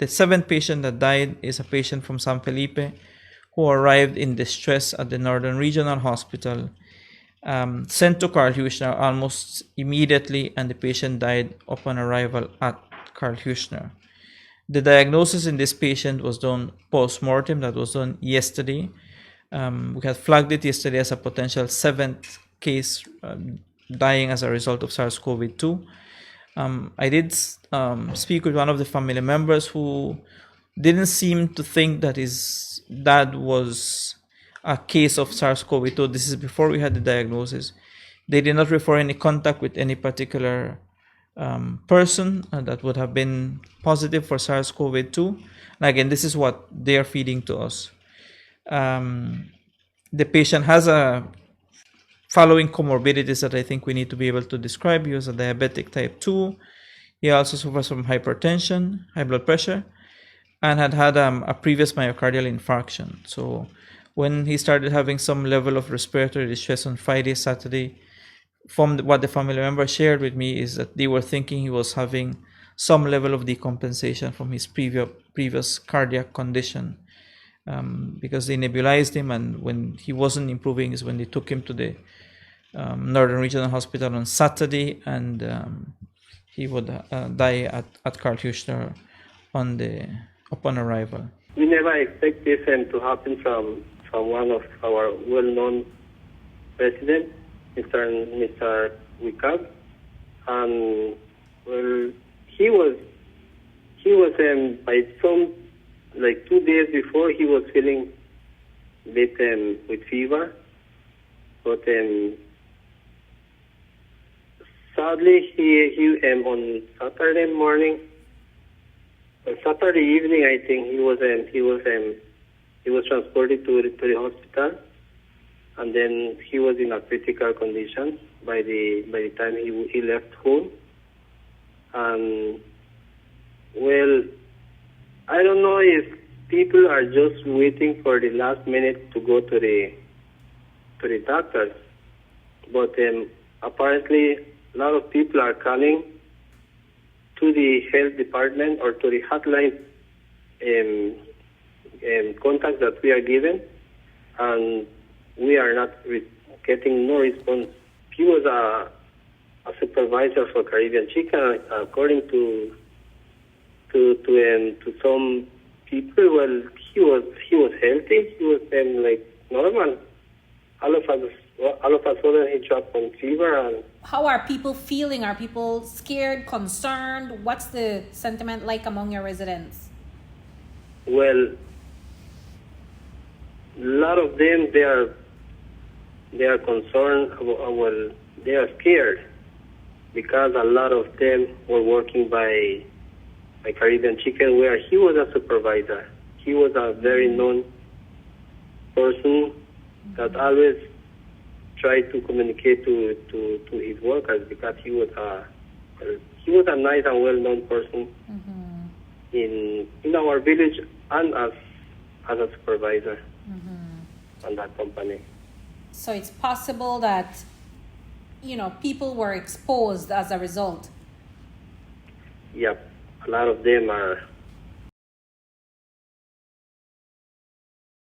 the seventh patient that died is a patient from San Felipe who arrived in distress at the Northern Regional Hospital, sent to K.H.M.H almost immediately, and the patient died upon arrival at K.H.M.H. The diagnosis in this patient was done post-mortem. That was done yesterday. We had flagged it yesterday as a potential seventh case dying as a result of SARS-CoV-2. I did speak with one of the family members who didn't seem to think that his dad was a case of SARS-CoV-2. This is before we had the diagnosis. They did not refer any contact with any particular person that would have been positive for SARS-CoV-2. And again, this is what they're feeding to us. The patient has a following comorbidities that I think we need to be able to describe. He was a diabetic type 2. He also suffers from hypertension, high blood pressure, and had a previous myocardial infarction. So when he started having some level of respiratory distress on Friday, Saturday, from what the family member shared with me is that they were thinking he was having some level of decompensation from his previous cardiac condition, because they nebulized him, and when he wasn't improving is when they took him to the Northern Regional Hospital on Saturday, and he would die at K.H.M.H upon arrival. We never expect this to happen from one of our well-known residents, Mr. Wicab, and well, he was by some, like 2 days before, he was feeling a bit with fever, but sadly he on Saturday morning, Saturday evening, I think he was transported to the hospital, and then he was in a critical condition by the time he left home. And well, I don't know if people are just waiting for the last minute to go to the doctors, but apparently a lot of people are calling to the health department or to the hotline contacts that we are given, and we are not getting no response. He was a supervisor for Caribbean Chicken, according to some people. Well, he was healthy. He was like normal. All of a sudden he dropped on fever. And how are people feeling? Are people scared, concerned? What's the sentiment like among your residents? Well, a lot of them, they are concerned. Well, they are scared because a lot of them were working by Caribbean Chicken, where he was a supervisor. He was a very known person that always tried to communicate to his workers, because he was a nice and well-known person in our village, and as a supervisor on that company. So it's possible that people were exposed as a result. Yep, a lot of them are